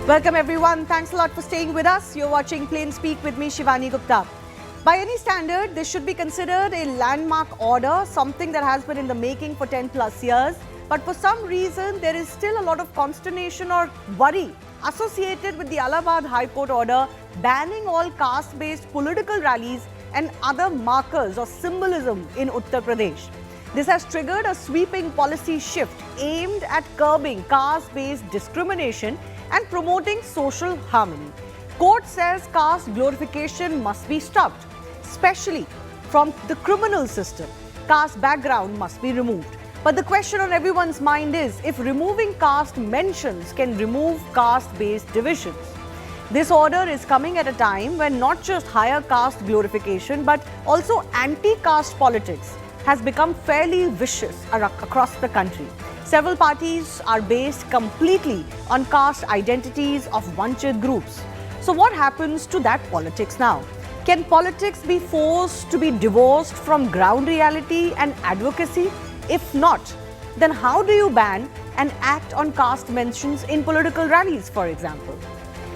Welcome everyone. Thanks a lot for staying with us. You're watching Plain Speak with me, Shivani Gupta. By any standard, this should be considered a landmark order, something that has been in the making for 10 plus years. But for some reason, there is still a lot of consternation or worry associated with the Allahabad High Court order banning all caste-based political rallies and other markers or symbolism in Uttar Pradesh. This has triggered a sweeping policy shift aimed at curbing caste-based discrimination and promoting social harmony. Court says caste glorification must be stopped, especially from the criminal system. Caste background must be removed. But the question on everyone's mind is if removing caste mentions can remove caste-based divisions. This order is coming at a time when not just higher caste glorification but also anti-caste politics has become fairly vicious across the country. Several parties are based completely on caste identities of vanchit groups. So what happens to that politics now? Can politics be forced to be divorced from ground reality and advocacy? If not, then how do you ban and act on caste mentions in political rallies, for example?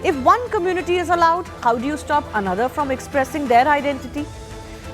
If one community is allowed, how do you stop another from expressing their identity?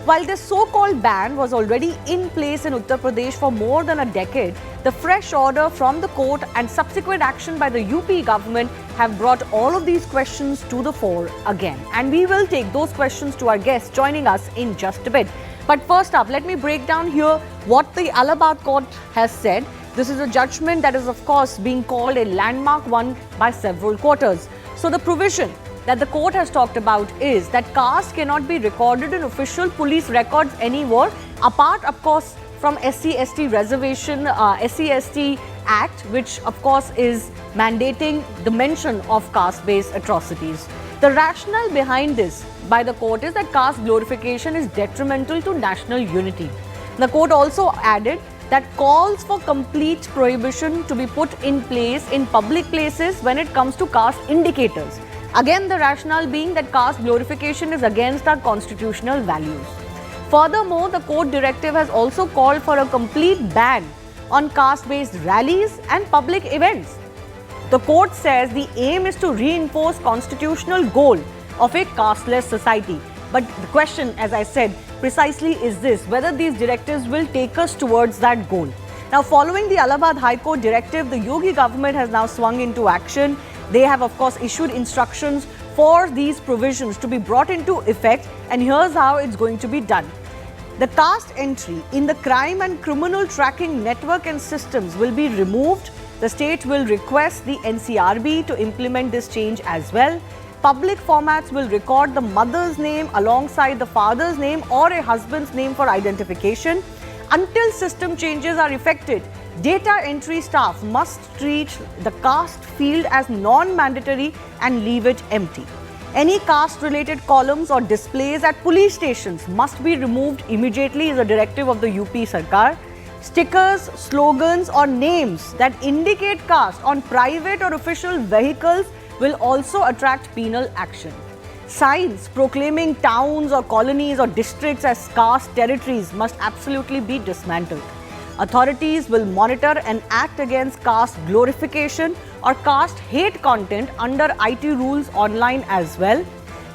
While this so-called ban was already in place in Uttar Pradesh for more than a decade, the fresh order from the court and subsequent action by the UP government have brought all of these questions to the fore again. And we will take those questions to our guests joining us in just a bit. But first up, let me break down here what the Allahabad court has said. This is a judgment that is, of course, being called a landmark one by several quarters. So the provision that the court has talked about is that caste cannot be recorded in official police records anymore, apart, of course, from SC/ST reservation, SC/ST Act, which, of course, is mandating the mention of caste-based atrocities. The rationale behind this by the court is that caste glorification is detrimental to national unity. The court also added that calls for complete prohibition to be put in place in public places when it comes to caste indicators. Again, the rationale being that caste glorification is against our constitutional values. Furthermore, the court directive has also called for a complete ban on caste-based rallies and public events. The court says the aim is to reinforce constitutional goal of a casteless society. But the question, as I said, precisely is this, whether these directives will take us towards that goal. Now, following the Allahabad High Court directive, the Yogi government has now swung into action. They have, of course, issued instructions for these provisions to be brought into effect, and here's how it's going to be done. The caste entry in the crime and criminal tracking network and systems will be removed. The state will request the NCRB to implement this change as well. Public formats will record the mother's name alongside the father's name or a husband's name for identification. Until system changes are effected, data entry staff must treat the caste field as non-mandatory and leave it empty. Any caste-related columns or displays at police stations must be removed immediately is a directive of the UP Sarkar. Stickers, slogans or names that indicate caste on private or official vehicles will also attract penal action. Signs proclaiming towns or colonies or districts as caste territories must absolutely be dismantled. Authorities will monitor and act against caste glorification or caste hate content under IT rules online as well.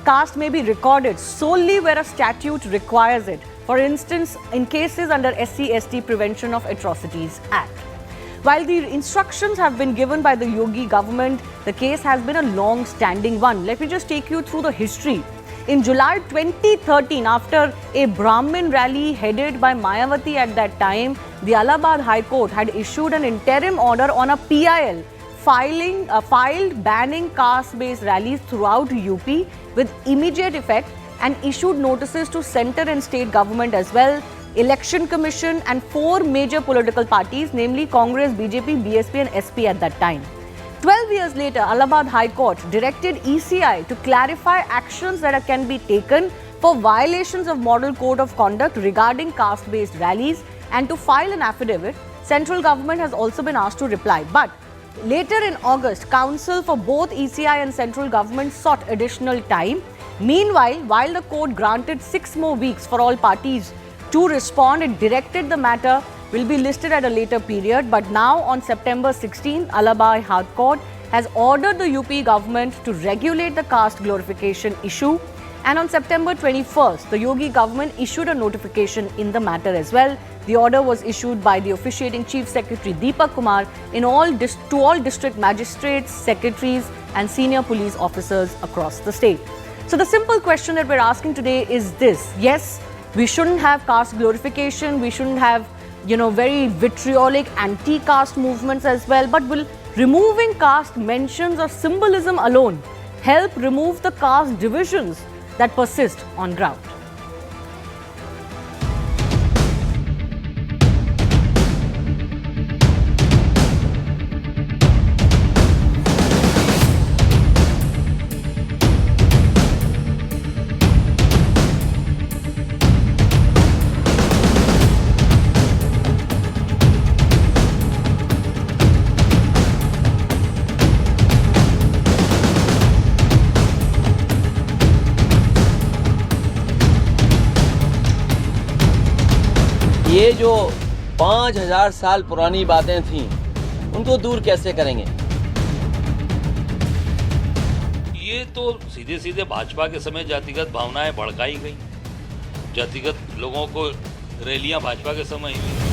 Caste may be recorded solely where a statute requires it. For instance, in cases under SC/ST Prevention of Atrocities Act. While the instructions have been given by the Yogi government, the case has been a long-standing one. Let me just take you through the history. In July 2013, after a Brahmin rally headed by Mayawati at that time, the Allahabad High Court had issued an interim order on a PIL filed banning caste-based rallies throughout UP with immediate effect and issued notices to centre and state government as well, Election Commission and 4 major political parties, namely Congress, BJP, BSP and SP at that time. 12 years later, Allahabad High Court directed ECI to clarify actions that can be taken for violations of Model Code of Conduct regarding caste-based rallies and to file an affidavit. Central government has also been asked to reply. But later in August, counsel for both ECI and central government sought additional time. Meanwhile, while the court granted 6 more weeks for all parties to respond, it directed the matter will be listed at a later period. But now on September 16th, Allahabad High Court has ordered the UP government to regulate the caste glorification issue. And on September 21st, the Yogi government issued a notification in the matter as well. The order was issued by the officiating Chief Secretary Deepak Kumar to all district magistrates, secretaries and senior police officers across the state. So the simple question that we're asking today is this. Yes, we shouldn't have caste glorification. We shouldn't have, very vitriolic anti-caste movements as well. But will removing caste mentions or symbolism alone help remove the caste divisions that persist on ground? ये जो 5000 साल पुरानी बातें थीं, उनको दूर कैसे करेंगे? ये तो सीधे सीधे भाजपा के समय जातिगत भावनाएं भड़काई गई, जातिगत लोगों को रैलियां भाजपा के समय हुई।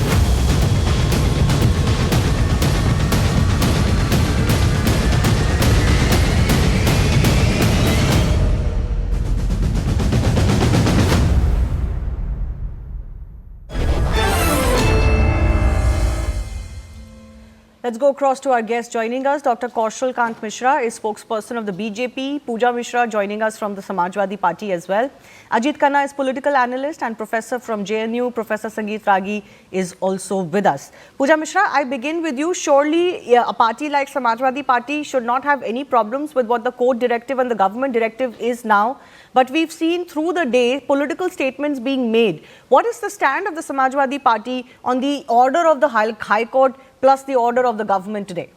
Let's go across to our guest joining us. Dr. Kaushal Kant Mishra is spokesperson of the BJP. Pooja Mishra joining us from the Samajwadi Party as well. Ajit Khanna is political analyst and professor from JNU. Professor Sangeet Ragi is also with us. Pooja Mishra, I begin with you. Surely a party like Samajwadi Party should not have any problems with what the court directive and the government directive is now. But we've seen through the day political statements being made. What is the stand of the Samajwadi Party on the order of the High Court plus the order of the government today?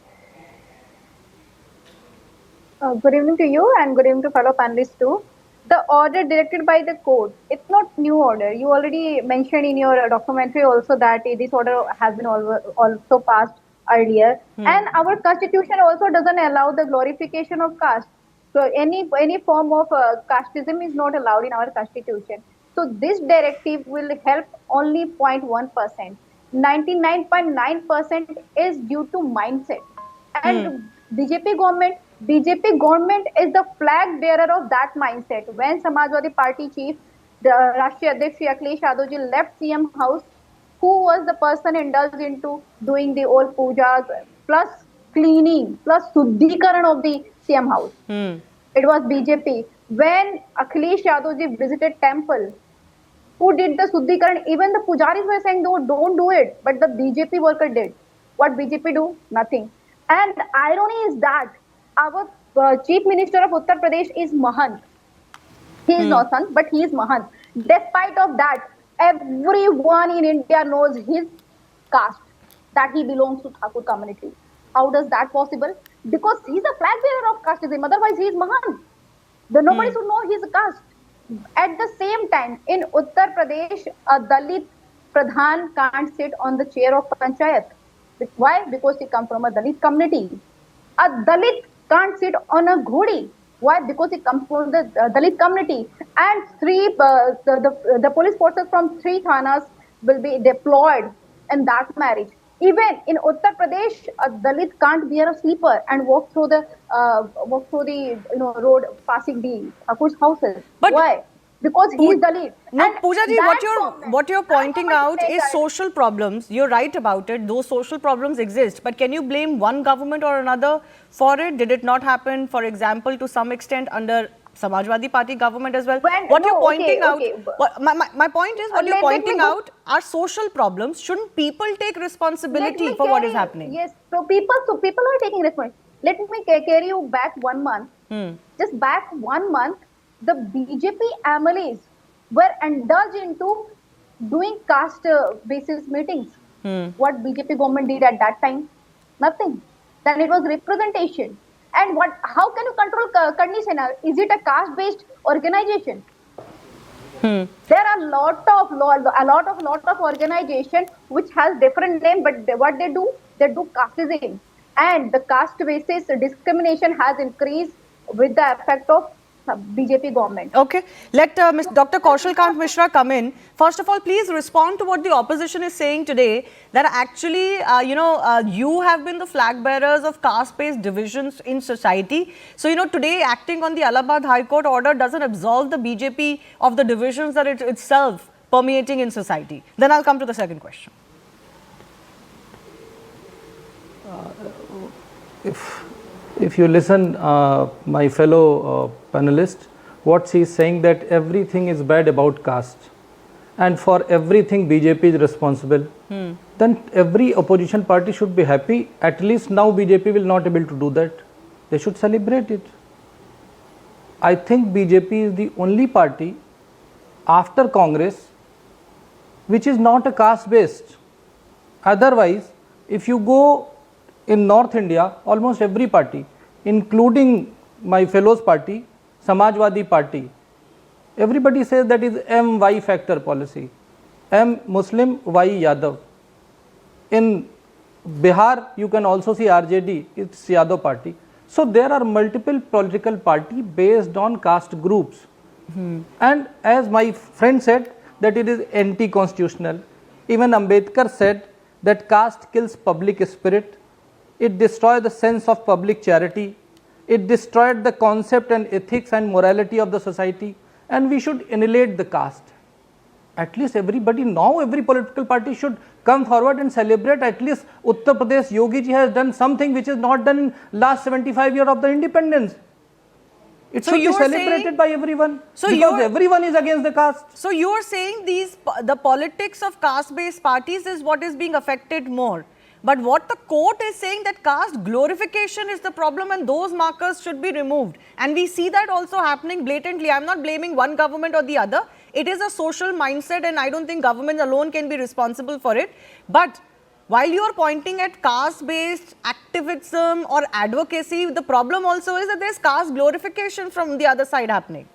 Good evening to you and good evening to fellow panelists too. The order directed by the court, it's not new order. You already mentioned in your documentary also that this order has been also passed earlier. And our constitution also doesn't allow the glorification of caste. So any form of casteism is not allowed in our constitution. So this directive will help only 0.1%. 99.9% is due to mindset. And BJP government is the flag bearer of that mindset. When Samajwadi Party chief, the Rashtriya Adhyaksh Akhilesh Yadav ji left CM house, who was the person indulged into doing the old pujas plus cleaning plus suddhikaran of the CM house? It was BJP. When Akhilesh Yadav ji visited temple, who did the Suddhikaran? Even the pujaris were saying, no, don't do it. But the BJP worker did. What BJP do? Nothing. And the irony is that our Chief Minister of Uttar Pradesh is Mahant. He is not Sant, but he is Mahant. Despite of that, everyone in India knows his caste, that he belongs to Thakur community. How does that possible? Because he is a flag bearer of casteism. Otherwise, he is Mahant. Nobody should know his caste. At the same time, in Uttar Pradesh, a Dalit Pradhan can't sit on the chair of Panchayat. Why? Because he comes from a Dalit community. A Dalit can't sit on a Ghodi. Why? Because he comes from the Dalit community. And the police forces from 3 thanas will be deployed in that marriage. Even in Uttar Pradesh, a Dalit can't wear a slipper and walk through the road passing the Thakur's houses. But why? Because he is Dalit. No, Pooja ji, what you're pointing out is social problems. You're right about it. Those social problems exist. But can you blame one government or another for it? Did it not happen, for example, to some extent under Samajwadi Party government as well? My point is, what you're pointing out are social problems. Shouldn't people take responsibility for what is happening? Yes, so people are taking responsibility. Let me carry you back 1 month. Just back 1 month, the BJP MLAs were indulged into doing caste basis meetings. What BJP government did at that time? Nothing. Then it was representation. And how can you control condition? Is it a caste-based organization? There are a lot of organization which has different name, but what they do casteism. and the caste basis discrimination has increased with the effect of BJP government. Okay, let Dr. Kaushal Kant Mishra come in. First of all, please respond to what the opposition is saying today, that actually, you have been the flag bearers of caste-based divisions in society. So, today acting on the Allahabad High Court order doesn't absolve the BJP of the divisions that it itself permeating in society. Then I'll come to the second question. If you listen, my fellow panelist, what she is saying, that everything is bad about caste and for everything BJP is responsible, then every opposition party should be happy. At least now BJP will not able to do that. They should celebrate it. I think BJP is the only party after Congress which is not a caste based. Otherwise, if you go in North India, almost every party, including my fellows party, Samajwadi Party, everybody says that is M-Y factor policy. M Muslim, Y Yadav. In Bihar, you can also see RJD, it's Yadav party. So there are multiple political parties based on caste groups. And as my friend said, that it is anti-constitutional. Even Ambedkar said that caste kills public spirit. It destroyed the sense of public charity. It destroyed the concept and ethics and morality of the society. And we should annihilate the caste. At least everybody now, every political party should come forward and celebrate. At least Uttar Pradesh, Yogi ji has done something which is not done in last 75 years of the independence. It should be celebrated by everyone, because everyone is against the caste. So you are saying the politics of caste-based parties is what is being affected more. But what the court is saying, that caste glorification is the problem and those markers should be removed. And we see that also happening blatantly. I'm not blaming one government or the other. It is a social mindset and I don't think government alone can be responsible for it. But while you are pointing at caste-based activism or advocacy, the problem also is that there's caste glorification from the other side happening.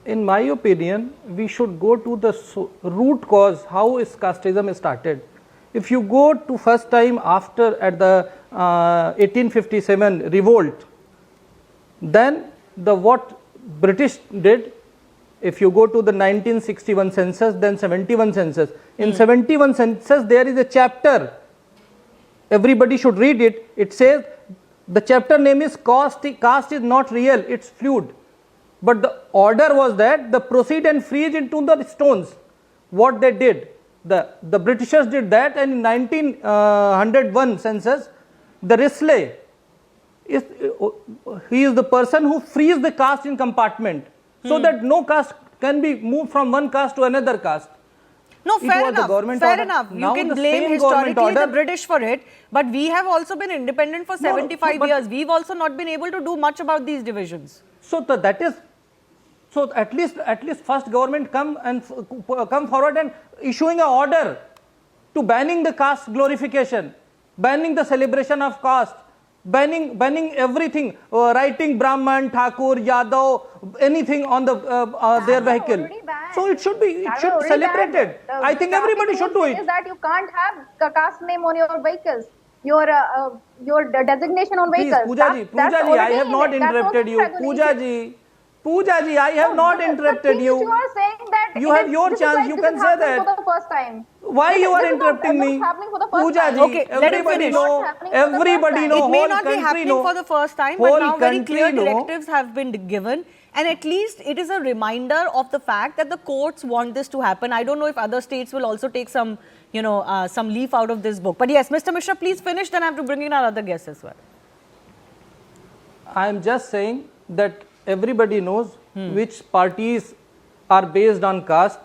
In my opinion, we should go to the root cause, how is casteism started. If you go to first time after at the 1857 revolt, then what British did, if you go to the 1961 census, then 71 census. In 71 census, there is a chapter, everybody should read it. It says, the chapter name is caste is not real, it's fluid. But the order was that the proceed and freeze into the stones. What they did, the Britishers did that, and in 1901 census, the Rationale he is the person who frees the caste in compartment, so that no caste can be moved from one caste to another caste. No, fair enough. You can blame historically the British for it, but we have also been independent for 75 years. We've also not been able to do much about these divisions. So at least first government come forward and issuing an order to banning the caste glorification, banning the celebration of caste, banning everything, writing Brahman, Thakur, Yadav, anything on their vehicle. So it should be celebrated. I think everybody should do it. Is that you can't have caste name on your vehicles, your designation on vehicles. Please, Pooja ji, I have not interrupted you. Pooja ji, I have not interrupted you. You are saying that you have your chance. You can say that. For the first time. Why you are interrupting me? Pooja ji, Okay, let him finish. Everybody know. It may not be happening for the first time, but now very clear directives have been given. And at least it is a reminder of the fact that the courts want this to happen. I don't know if other states will also take some leaf out of this book. But yes, Mr. Mishra, please finish. Then I have to bring in our other guests as well. I am just saying that everybody knows which parties are based on caste.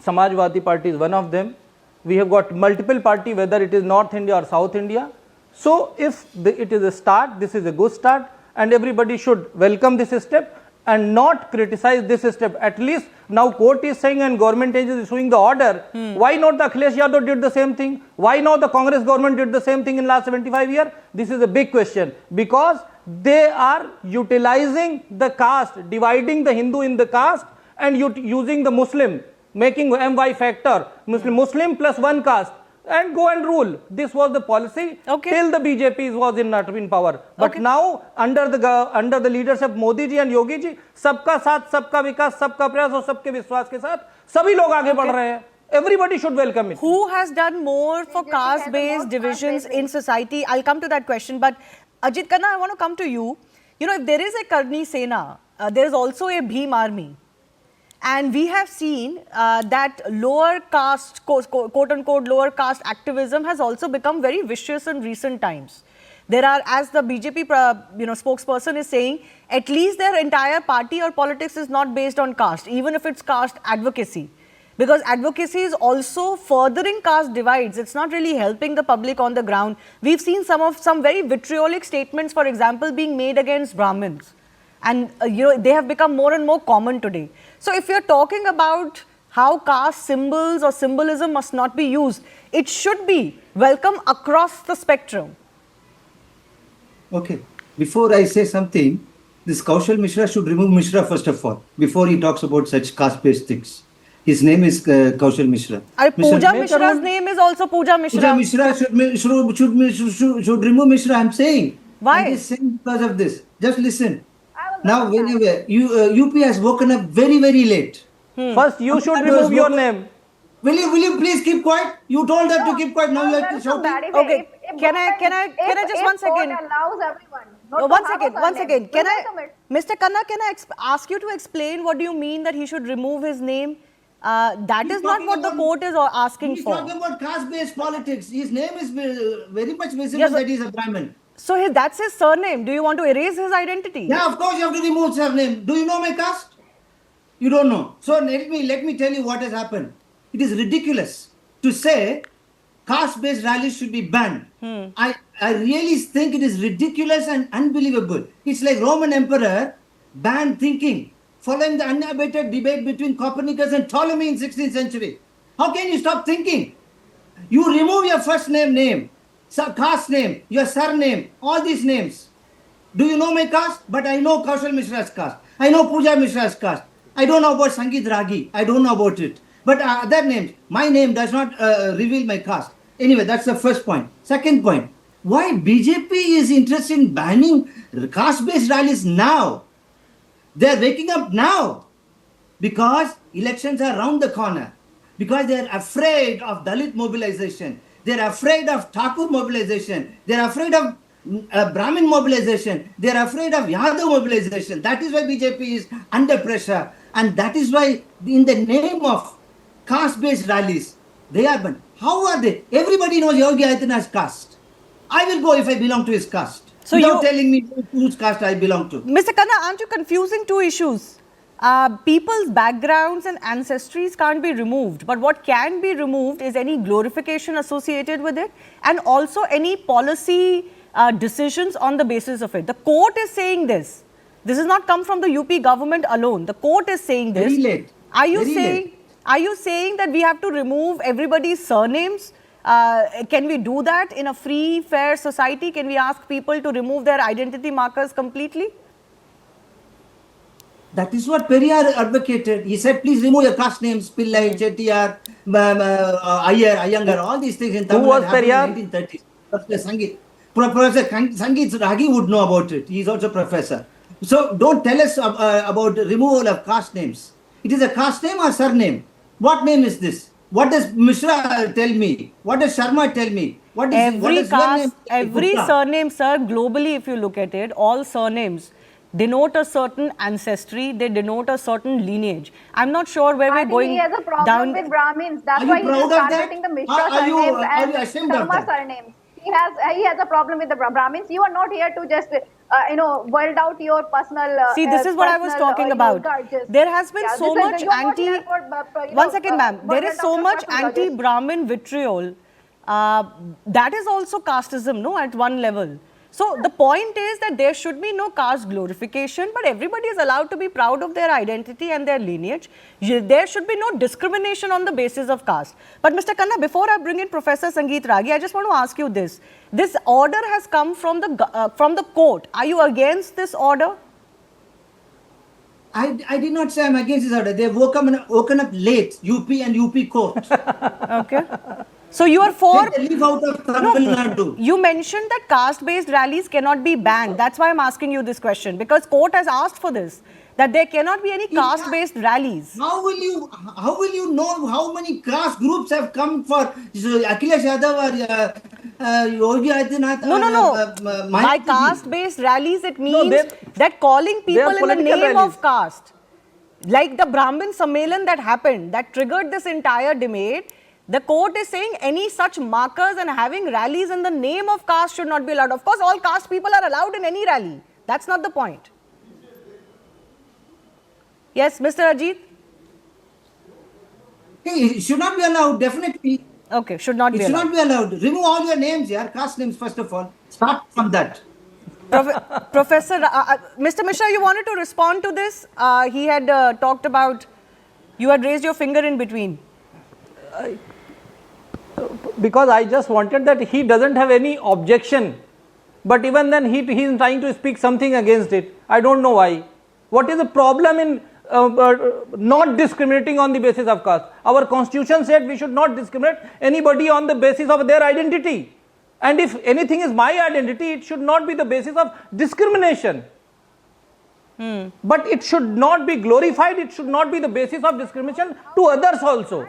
Samajwadi Party is one of them. We have got multiple parties, whether it is North India or South India. So if it is a start, this is a good start, and everybody should welcome this step and not criticize this step. At least now court is saying and government is issuing the order. Why not the Akhilesh Yadav did the same thing? Why not the Congress government did the same thing in last 75 years? This is a big question, because they are utilizing the caste, dividing the Hindu in the caste and using the Muslim, making MY factor, Muslim plus one caste. and go and rule. This was the policy till the BJP was in power. But now under the leadership of Modi ji and Yogi ji, सबका साथ, सबका विकास, सबका प्रयास और सबके विश्वास के साथ सभी लोग आगे बढ़ रहे हैं. Everybody should welcome it. Who has done more for caste-based divisions in society? I'll come to that question. But Ajit Khanna, I want to come to you. You know, if there is a Karni Sena, there is also a Bhim army. And we have seen that lower caste, quote-unquote, lower caste activism has also become very vicious in recent times. There are, as the BJP spokesperson is saying, at least their entire party or politics is not based on caste, even if it's caste advocacy. Because advocacy is also furthering caste divides. It's not really helping the public on the ground. We've seen some very vitriolic statements, for example, being made against Brahmins. And they have become more and more common today. So if you're talking about how caste symbols or symbolism must not be used, it should be welcome across the spectrum. Okay. Before I say something, this Kaushal Mishra should remove Mishra first of all, before he talks about such caste-based things. His name is Kaushal Mishra. Pooja Mishra's name is also Pooja Mishra. Pooja Mishra should remove Mishra, I'm saying. Why? I'm just saying because of this. Just listen. Now, whenever UP has woken up very, very late. First, you should remove your name. Will you please keep quiet? You told her to keep quiet. Now you have to shout. Okay. Can I just 1 second? One second. Mr. Khanna, can I ask you to explain what do you mean that he should remove his name? That is not what the court is asking for. He's talking about caste-based politics. His name is very much visible that he is a Brahmin. So that's his surname. Do you want to erase his identity? Yeah, of course you have to remove surname. Do you know my caste? You don't know. So let me tell you what has happened. It is ridiculous to say caste-based rallies should be banned. I really think it is ridiculous and unbelievable. It's like Roman Emperor banned thinking, following the unabated debate between Copernicus and Ptolemy in 16th century. How can you stop thinking? You remove your first name, caste name, your surname, all these names. Do you know my caste? But I know Kaushal Mishra's caste. I know Pooja Mishra's caste. I don't know about Sangeet Ragi. I don't know about it. But other names, my name does not reveal my caste. Anyway, that's the first point. Second point, why BJP is interested in banning caste-based rallies now? They're waking up now because elections are around the corner. Because they're afraid of Dalit mobilization. They're afraid of Thakur mobilization. They're afraid of Brahmin mobilization. They're afraid of Yadav mobilization. That is why BJP is under pressure. And that is why in the name of caste-based rallies, they are banned. How are they? Everybody knows Yogi Adityanath's caste. I will go if I belong to his caste. So without telling me whose caste I belong to. Mr. Khanna, aren't you confusing two issues? People's backgrounds and ancestries can't be removed, but what can be removed is any glorification associated with it and also any policy decisions on the basis of it. The court is saying this. This has not come from the UP government alone. The court is saying this. Very late. Are you saying that we have to remove everybody's surnames? Can we do that in a free, fair society? Can we ask people to remove their identity markers completely? That is what Periyar advocated. He said, please remove your caste names, Pillai, Chettiar, Iyengar, all these things in Tamil Nadu happened in the 1930s. Professor Sangeet Ragi would know about it. He is also professor. So don't tell us about removal of caste names. It is a caste name or surname. What name is this? What does Mishra tell me? What does Sharma tell me? Every surname, sir, globally if you look at it, all surnames denote a certain ancestry, they denote a certain lineage. I'm not sure where we're going. He has a problem with Brahmins. That's why he is targeting the Mishra surnames and Sharma surnames. He has a problem with the Brahmins. You are not here to just weld out your personal. See, this is what I was talking about. There has been so much One second, ma'am. There is so much anti-Brahmin vitriol. That is also casteism, no, at one level. So the point is that there should be no caste glorification, but everybody is allowed to be proud of their identity and their lineage. There should be no discrimination on the basis of caste. But Mr. Khanna, before I bring in Professor Sangeet Ragi, I just want to ask you this. This order has come from the court. Are you against this order? I did not say I'm against this order. They have woken up late, UP and UP court. Okay. So you are for... Take a leaf out of Tamil Nadu. You mentioned that caste-based rallies cannot be banned. That's why I'm asking you this question, because court has asked for this, that there cannot be any caste-based rallies. How will you know how many caste groups have come for Akhilesh Yadav or Yogi Adityanath? No. By caste-based rallies, it means that calling they are people in the political name rallies. of caste, like the Brahmin Sammelan that happened, that triggered this entire debate. The court is saying any such markers and having rallies in the name of caste should not be allowed. Of course, all caste people are allowed in any rally. That's not the point. Yes, Mr. Ajit? It should not be allowed, definitely. Okay, should not be It should allowed. not be allowed. Remove all your names, caste names first of all. Start from that. Professor, Mr. Mishra, you wanted to respond to this? He had talked about, you had raised your finger in between. Because I just wanted that he doesn't have any objection, but even then he is trying to speak something against it. I don't know why. What is the problem in not discriminating on the basis of caste? Our constitution said we should not discriminate anybody on the basis of their identity. And if anything is my identity, it should not be the basis of discrimination. But it should not be glorified, it should not be the basis of discrimination to others also.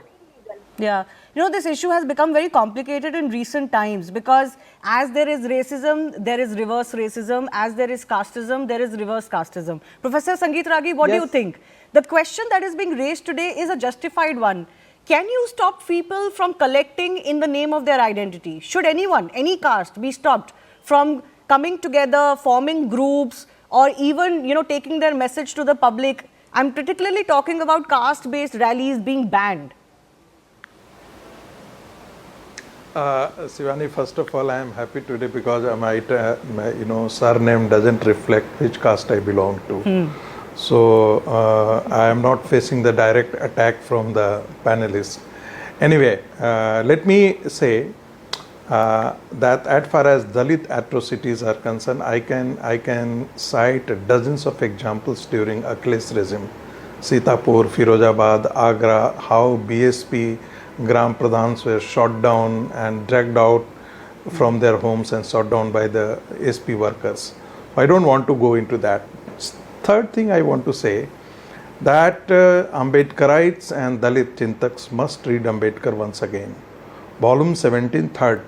Yeah. You know, this issue has become very complicated in recent times, because as there is racism, there is reverse racism. As there is casteism, there is reverse casteism. Professor Sangeet Ragi, what do you think? The question that is being raised today is a justified one. Can you stop people from collecting in the name of their identity? Should anyone, any caste, be stopped from coming together, forming groups, or even, you know, taking their message to the public? I'm particularly talking about caste-based rallies being banned. Shivani, first of all, I am happy today because my surname doesn't reflect which caste I belong to. So I am not facing the direct attack from the panelists. Anyway, let me say that as far as Dalit atrocities are concerned, I can cite dozens of examples during Akhilesh regime. Sitapur, Firozabad, Agra, how BSP Gram Pradhans were shot down and dragged out from their homes and shot down by the SP workers. I don't want to go into that. Third thing I want to say that Ambedkarites and Dalit Chintaks must read Ambedkar once again. Volume 17, third.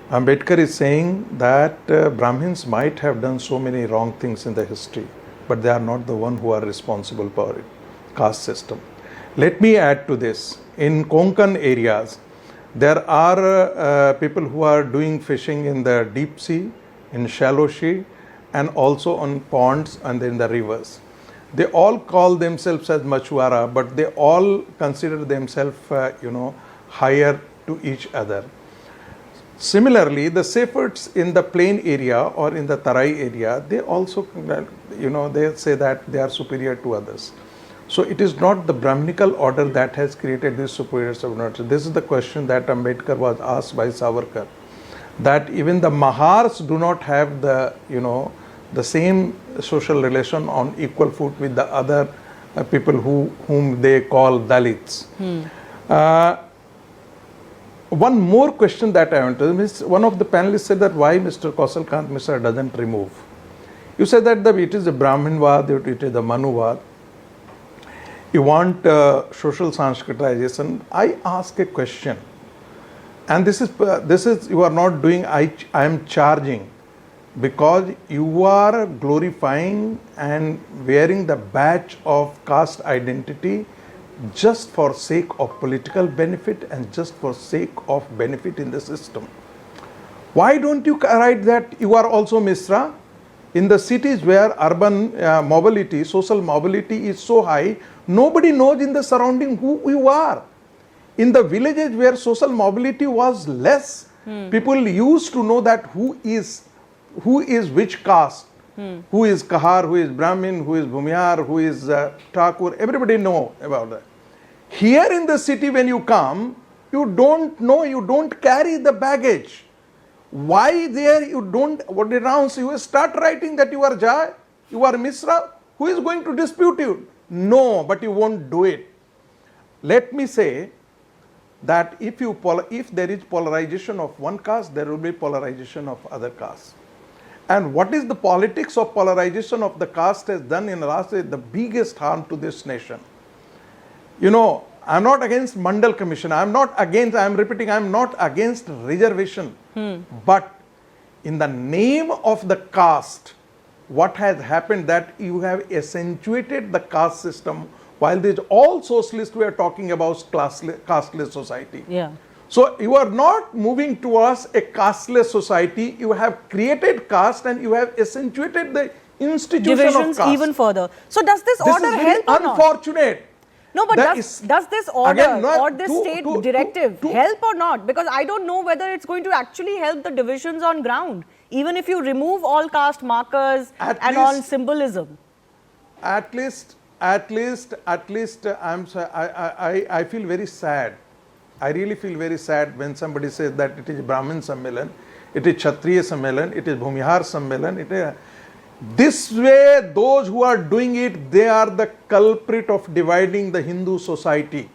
Ambedkar is saying that Brahmins might have done so many wrong things in the history, but they are not the one who are responsible for it. Caste system. Let me add to this. In Konkan areas, there are people who are doing fishing in the deep sea, in shallow sea, and also on ponds and in the rivers. They all call themselves as Machuara, but they all consider themselves, higher to each other. Similarly, the shepherds in the plain area or in the Tarai area, they also, they say that they are superior to others. So it is not the Brahminical order that has created this superior subordination. This is the question that Ambedkar was asked by Savarkar, that even the Mahars do not have the, the same social relation on equal foot with the other people whom they call Dalits. One more question that I want to ask, one of the panelists said that why Mr. Kausal Kant Mishra doesn't remove. You said that it is a Brahminvad, it is a Manuvad. You want social sanskritization. I ask a question, and this is you are not doing. I am charging, because you are glorifying and wearing the badge of caste identity just for sake of political benefit and just for sake of benefit in the system. Why don't you write that you are also Mishra? In the cities where urban mobility, social mobility is so high, nobody knows in the surrounding who you are. In the villages where social mobility was less, people used to know that who is which caste, who is Kahar, who is Brahmin, who is Bhumiyar, who is Thakur, everybody know about that. Here in the city when you come, you don't know, you don't carry the baggage. Why there you don't, what announce, you start writing that you are Jai, you are Mishra, who is going to dispute you? No, but you won't do it. Let me say, that if there is polarization of one caste, there will be polarization of other castes. And what is the politics of polarization of the caste has done in the last the biggest harm to this nation. You know, I'm not against Mandal Commission. I'm not against reservation. But in the name of the caste, what has happened that you have accentuated the caste system, while there's all socialists we are talking about casteless society. Yeah. So you are not moving towards a casteless society. You have created caste and you have accentuated the institution Divisions of caste. even further. So does this This order is very help or not? unfortunate. No, but That does this order again, no, or this state directive help or not? Because I don't know whether it's going to actually help the divisions on ground, even if you remove all caste markers and all symbolism. At least, I feel very sad. I really feel very sad when somebody says that it is Brahmin Sammelan, it is Kshatriya Sammelan, it is Bhumihar Sammelan. This way, those who are doing it, they are the culprit of dividing the Hindu society.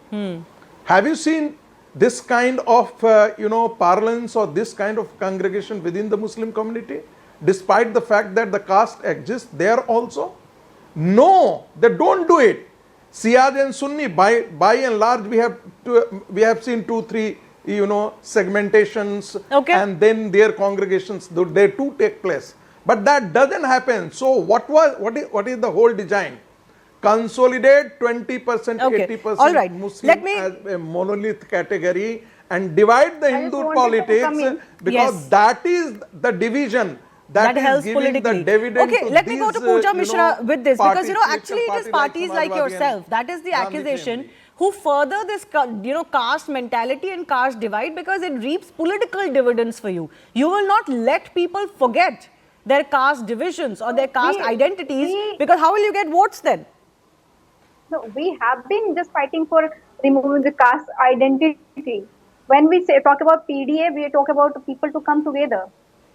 Have you seen this kind of, parlance or this kind of congregation within the Muslim community? Despite the fact that the caste exists there also? No, they don't do it. Siyaj and Sunni, by and large, we have seen 2-3, segmentations, and then their congregations, they too take place. But that doesn't happen. So what is the whole design? Consolidate 20%, 80% Muslim as a monolith category and divide the Hindu politics, because that is the division. That helps giving politically. The dividend Okay, to let me these, go to Pooja Mishra with this, because actually it is parties like Samajwadi yourself, that is the accusation, who further this caste mentality and caste divide, because it reaps political dividends for you. You will not let people forget their caste divisions or their caste identities, because how will you get votes then? No, we have been just fighting for removing the caste identity. When we talk about PDA, we talk about people to come together.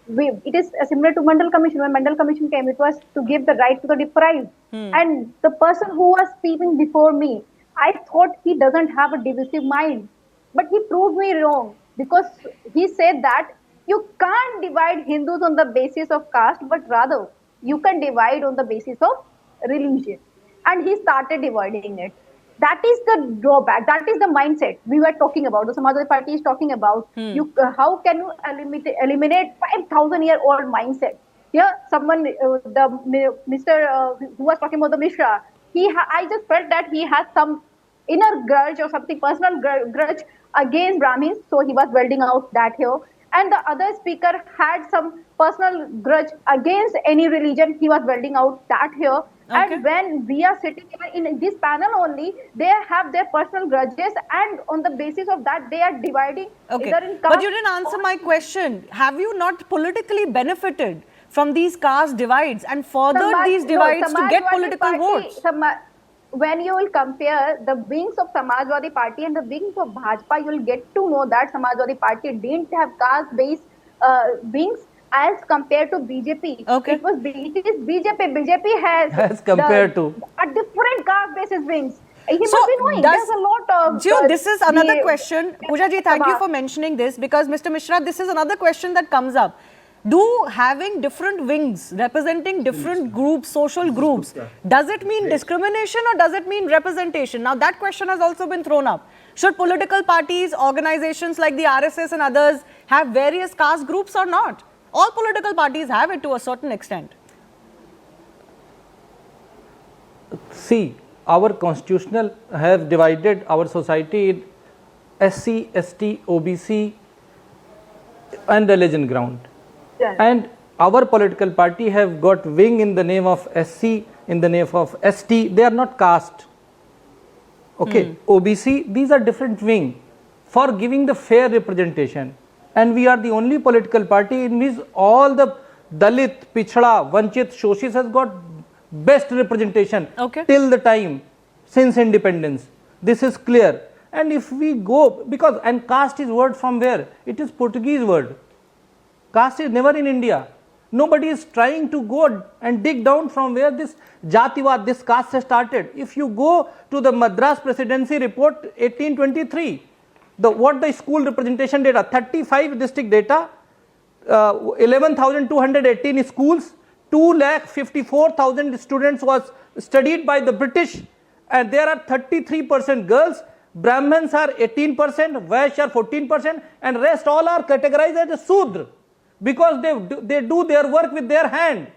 It is similar to Mandal Commission. When Mandal Commission came, it was to give the right to the deprived. And the person who was speaking before me, I thought he doesn't have a divisive mind. But he proved me wrong, because he said that you can't divide Hindus on the basis of caste, but rather you can divide on the basis of religion. And he started dividing it. That is the drawback. That is the mindset we were talking about. The Samajwadi Party is talking about. How can you eliminate 5,000-year-old mindset? Here, someone, Mr. who was talking about the Mishra, I just felt that he has some inner grudge or something, personal grudge against Brahmins. So he was welding out that here. And the other speaker had some personal grudge against any religion. He was welding out that here. And when we are sitting in this panel only, they have their personal grudges, and on the basis of that, they are dividing either in caste. But you didn't answer my question. Have you not politically benefited from these caste divides and furthered these divides to get political votes? When you will compare the wings of Samajwadi Party and the wings of Bhajpa, you will get to know that Samajwadi Party didn't have caste-based wings as compared to BJP. It is BJP. BJP has as compared to a different caste-basis wings. He So must be knowing there's a lot of. This is another question. Pooja ji, thank you for mentioning this, because Mr. Mishra, this is another question that comes up. Do having different wings representing different groups, social groups, does it mean discrimination or does it mean representation? Now that question has also been thrown up. Should political parties, organizations like the RSS and others have various caste groups or not? All political parties have it to a certain extent. See, our constitutional have divided our society in SC, ST, OBC and religion ground. And our political party have got wing in the name of SC, in the name of ST. They are not caste. OBC, these are different wing for giving the fair representation. And we are the only political party in which all the Dalit, Pichhada, Vanchit, Shoshit has got best representation till the time since independence. This is clear. And if we go, and caste is word from where? It is Portuguese word. Caste is never in India. Nobody is trying to go and dig down from where this Jativad, this caste has started. If you go to the Madras Presidency Report 1823, what the school representation data, 35 district data, 11,218 schools, 2,54,000 students was studied by the British, and there are 33% girls. Brahmins are 18%, Vaishya are 14%, and rest all are categorized as a Sudra because they do their work with their hand.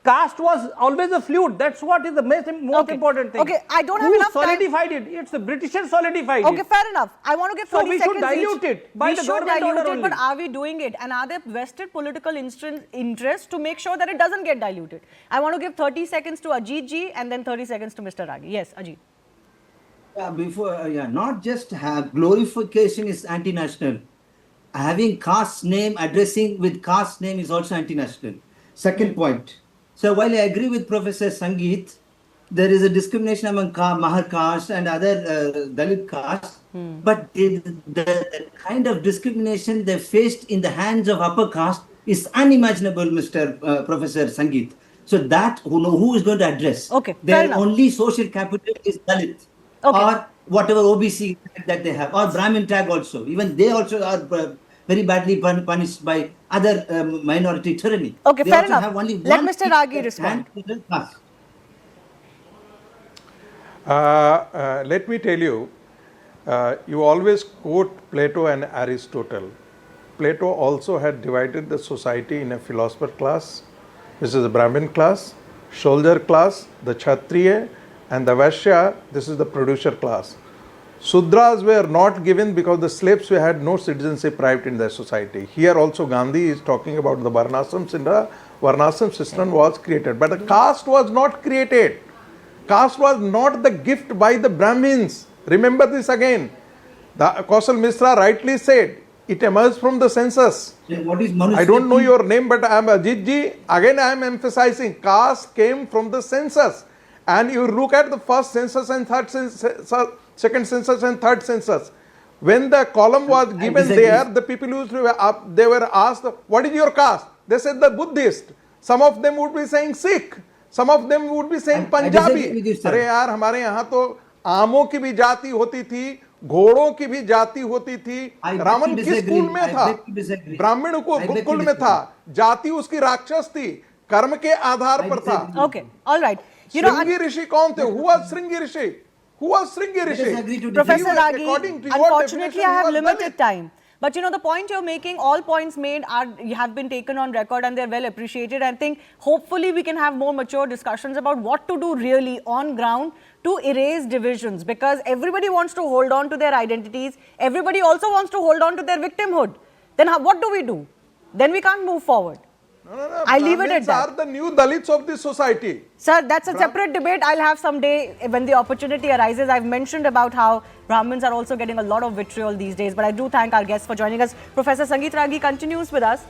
Caste was always a fluid. That's what is the most important thing. Okay, I don't have enough time. Who solidified it? It's the Britishers solidified it. Okay, fair enough. I want to give 30 seconds So we should dilute it by the government order only. But are we doing it? And are there vested political interests to make sure that it doesn't get diluted? I want to give 30 seconds to Ajit ji and then 30 seconds to Mr. Ragi. Yes, Ajit. Not just glorification is anti-national. Having caste name, addressing with caste name is also anti-national. Second point. So while I agree with Professor Sangeet, there is a discrimination among Mahar caste and other Dalit castes, but the kind of discrimination they faced in the hands of upper caste is unimaginable, Mr. Professor Sangeet. So that who is going to address? Okay, fair their enough. only social capital is Dalit. Okay. Or whatever OBC that they have, or Brahmin tag also. Even they also are very badly punished by other minority tyranny. Okay, They fair also enough. have only Let one Mr. Ragi respond. Let me tell you, you always quote Plato and Aristotle. Plato also had divided the society in a philosopher class, which is the Brahmin class, soldier class, the Kshatriya, and the Vaishya, this is the producer class. Sudras were not given because the slaves had no citizenship right in their society. Here also Gandhi is talking about the Varnashram syndrome. Varnashram system was created, but the caste was not created. Caste was not the gift by the Brahmins. Remember this again. The Kausal Mishra rightly said, it emerged from the census. What is I don't know your name, but I am Ajit ji. Again I am emphasizing, caste came from the census. And you look at the first census and second census and third census. When the column was given there, the people they were asked, what is your caste? They said the Buddhist. Some of them would be saying Sikh. Some of them would be saying Punjabi. अरे यार हमारे यहाँ तो आमों की भी जाति होती थी, घोड़ों की भी जाति होती थी. रावण किस कुल में था? ब्राह्मण कुल में था. जाति उसकी राक्षस थी. कर्म के आधार पर था. Okay, all right. Shringi Rishi कौन थे? Who was Shringi Rishi? Who was Shringi Rishi? Professor Ragi, According to your unfortunately I definition, have he was limited Dalit. time. But the point you're making, all points made have been taken on record and they're well appreciated. I think hopefully we can have more mature discussions about what to do really on ground to erase divisions, because everybody wants to hold on to their identities. Everybody also wants to hold on to their victimhood. Then what do we do? Then we can't move forward. No. I leave it at that. Are the new Dalits of this society. Sir, that's a separate debate I'll have someday when the opportunity arises. I've mentioned about how Brahmins are also getting a lot of vitriol these days, but I do thank our guests for joining us. Professor Sangeet Ragi continues with us.